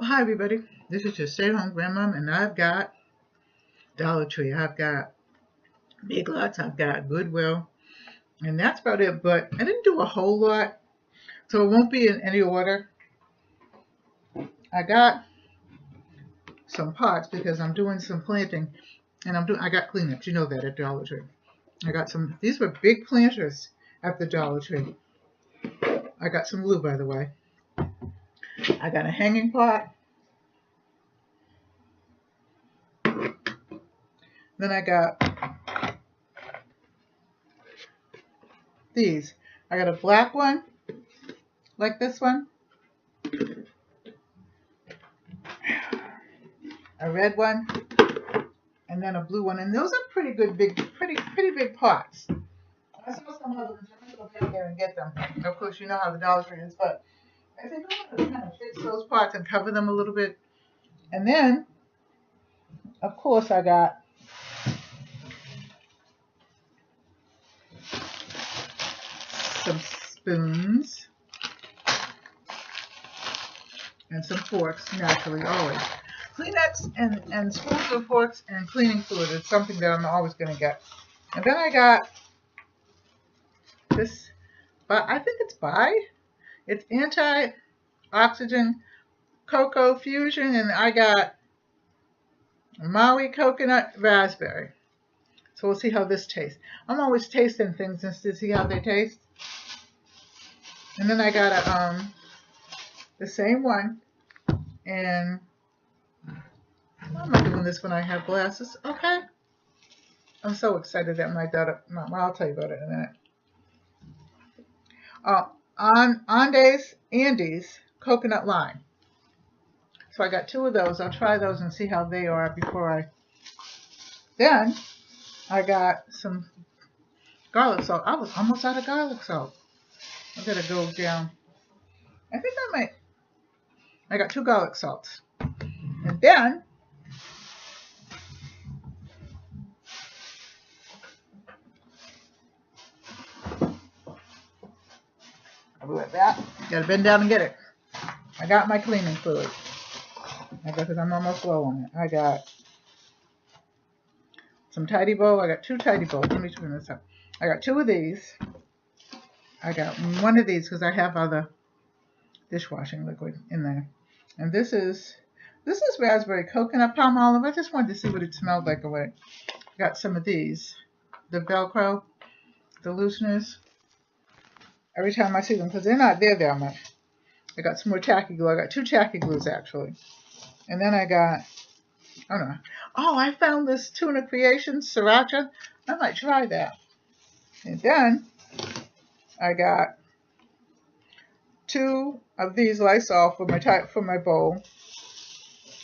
Well, hi everybody. This is your stay-at-home grandmom, and I've got Dollar Tree, I've got Big Lots, I've got Goodwill, and that's about it. But I didn't do a whole lot, so it won't be in any order. I got some pots because I'm doing some planting, and I got cleanups. You know that at Dollar Tree. I got some. These were big planters at the Dollar Tree. I got some glue, by the way. I got a hanging pot. Then I got these. I got a black one, like this one, a red one, and then a blue one. And those are pretty good, pretty big pots. I saw some of them. I'm going to go there and get them. Of course, you know how the Dollar Tree is, but I think I'm going to kind of fix those pots and cover them a little bit. And then, of course, I got some spoons and some forks, naturally, always. Kleenex and spoons and forks and cleaning fluid is something that I'm always going to get. And then I got this, but I think it's antioxidant cocoa fusion, and I got Maui coconut raspberry. So we'll see how this tastes. I'm always tasting things just to see how they taste. And then I got the same one, and I'm not doing this when I have glasses. Okay. I'm so excited that my daughter. I'll tell you about it in a minute. Andes coconut lime. So I got 2 of those. I'll try those and see how they are before I. Then I got some garlic salt. I was almost out of garlic salt. I gotta go down. I think I got 2 garlic salts. And then I'll be right back. Gotta bend down and get it. I got my cleaning fluid. Because I'm almost low on it. I got some Tidy Bowl. I got 2 Tidy Bowls. Let me turn this up. I got 2 of these. I got 1 of these because I have other dishwashing liquid in there. And this is raspberry coconut palm olive. I just wanted to see what it smelled like away. I got some of these. The Velcro, the looseners. Every time I see them, because they're not there that much. I got some more tacky glue. I got 2 tacky glues actually. And then I got, I found this Tuna Creations sriracha. I might try that. And then I got 2 of these Lysol for my bowl.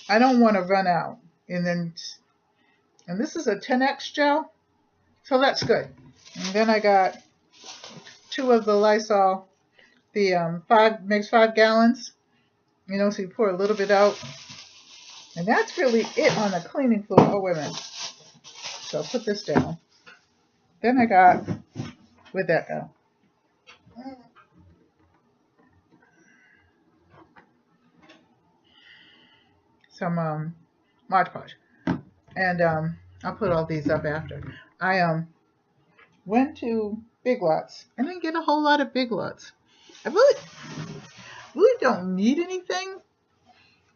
I don't want to run out. And this is a 10X gel, so that's good. And then I got 2 of the Lysol, the 5 gallons. You know, so you pour a little bit out. And that's really it on the cleaning fluid. Oh, wait a minute. So I'll put this down. Then I got, where'd that go? Some Mod Podge. And I'll put all these up after. I went to Big Lots. I didn't get a whole lot of Big Lots. I really don't need anything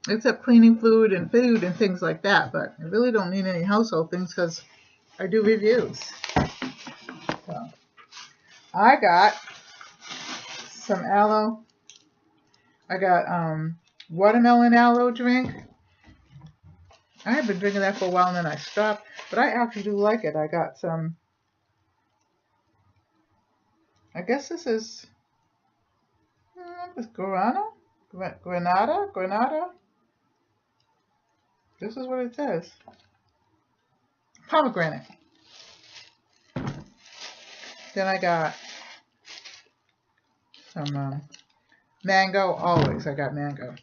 except cleaning fluid and food and things like that. But I really don't need any household things because I do reviews. So I got some aloe. I got watermelon aloe drink. I have been drinking that for a while and then I stopped, but I actually do like it. I got some, I guess this is Granada. This is what it says. Pomegranate. Then I got some mango. Always I got mango.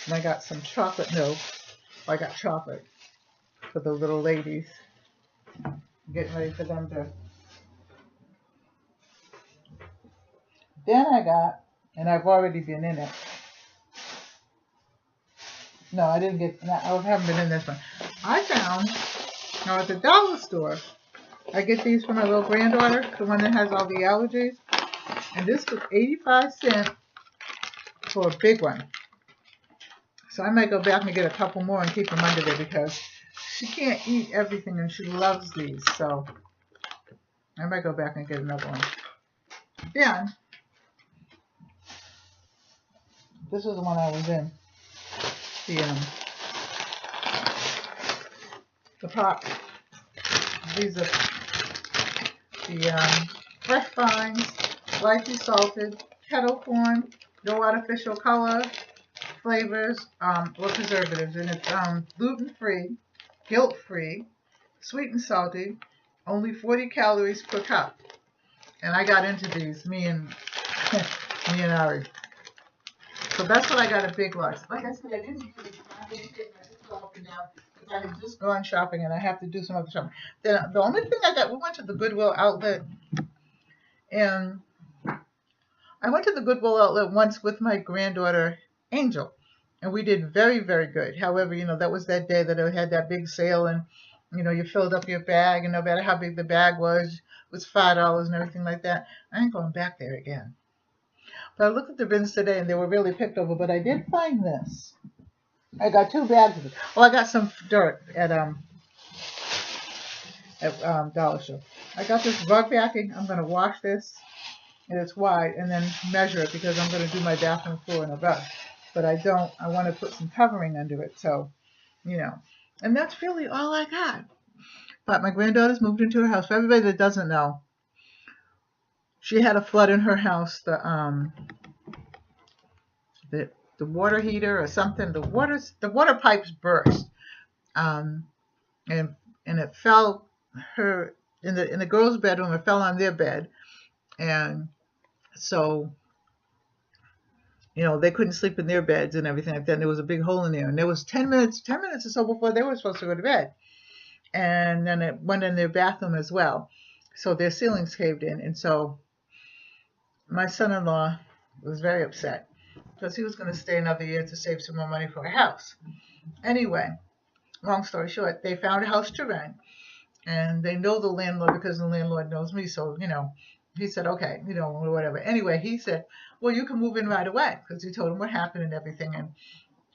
And I got some chocolate milk. I got chocolate for the little ladies. Getting ready for them to. Then I got, and I've already been in it, No, I didn't get that. I haven't been in this one. I found, now at the dollar store, I get these for my little granddaughter, the one that has all the allergies. And this was 85 cents for a big one. So I might go back and get a couple more and keep them under there because she can't eat everything and she loves these. So I might go back and get another one. Then, this was the one I was in. The pot. These are the fresh vines, lightly salted, kettle corn, no artificial color, flavors, or preservatives, and it's gluten-free, guilt-free, sweet and salty, only 40 calories per cup. And I got into these, me and Ari. So that's what I got at Big Lots. Like I said, I didn't take my sister up and down because I had just gone shopping and I have to do some other shopping. Then the only thing I got, we went to the Goodwill outlet, and I went to the Goodwill outlet once with my granddaughter Angel, and we did very, very good. However, that was that day that I had that big sale, and you filled up your bag, and no matter how big the bag was, it was $5 and everything like that. I ain't going back there again. But I looked at the bins today, and they were really picked over. But I did find this. I got 2 bags of it. Oh, I got some dirt at Dollar Store. I got this rug backing. I'm going to wash this, and it's wide, and then measure it because I'm going to do my bathroom floor in a rug. But I want to put some covering under it, so, And that's really all I got. But my granddaughter's moved into her house. For everybody that doesn't know, she had a flood in her house. The water heater or something, the water pipes burst, and it fell in the girls' bedroom. It fell on their bed, and so they couldn't sleep in their beds and everything like that. And there was a big hole in there, and there was 10 minutes or so before they were supposed to go to bed, and then it went in their bathroom as well. So their ceilings caved in, and so my son-in-law was very upset because he was going to stay another year to save some more money for a house. Anyway, long story short, they found a house to rent, and they know the landlord because the landlord knows me. So, he said, okay, whatever. Anyway, he said, well, you can move in right away because he told him what happened and everything.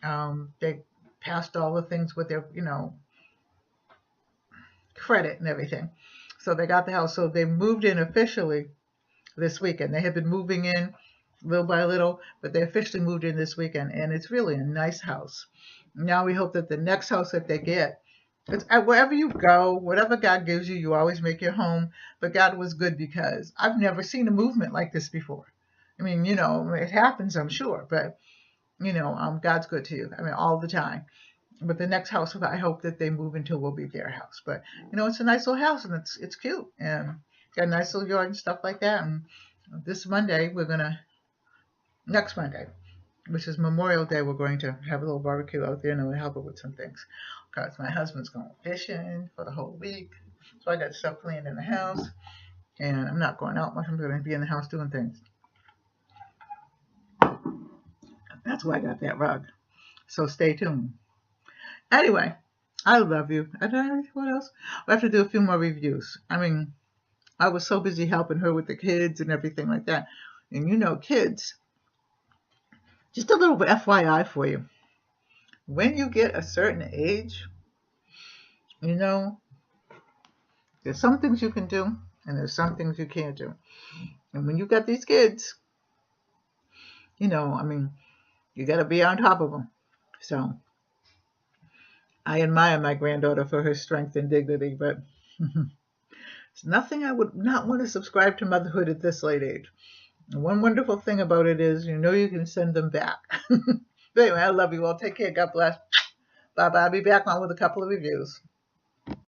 And they passed all the things with their, credit and everything. So they got the house. So they moved in officially this weekend. They had been moving in little by little, but they officially moved in this weekend, and it's really a nice house. Now we hope that the next house that they get, it's wherever you go, whatever God gives you, you always make your home. But God was good because I've never seen a movement like this before. I mean, it happens, I'm sure, but God's good to you. I mean, all the time. But the next house I hope that they move into will be their house. But it's a nice little house, and it's cute, and got a nice little yard and stuff like that. And this Monday next Monday, which is Memorial Day, we're going to have a little barbecue out there, and we'll help her with some things because my husband's going fishing for the whole week. So I got stuff cleaned in the house, and I'm not going out much. I'm going to be in the house doing things. That's why I got that rug. So stay tuned. Anyway, I love you. What else? I have to do a few more reviews. I mean, I was so busy helping her with the kids and everything like that. And kids, just a little FYI for you. When you get a certain age, there's some things you can do and there's some things you can't do. And when you got these kids, you got to be on top of them. So I admire my granddaughter for her strength and dignity, but it's nothing I would not want to subscribe to motherhood at this late age. And one wonderful thing about it is, you can send them back. But anyway, I love you all. Take care. God bless. Bye-bye. I'll be back on with a couple of reviews.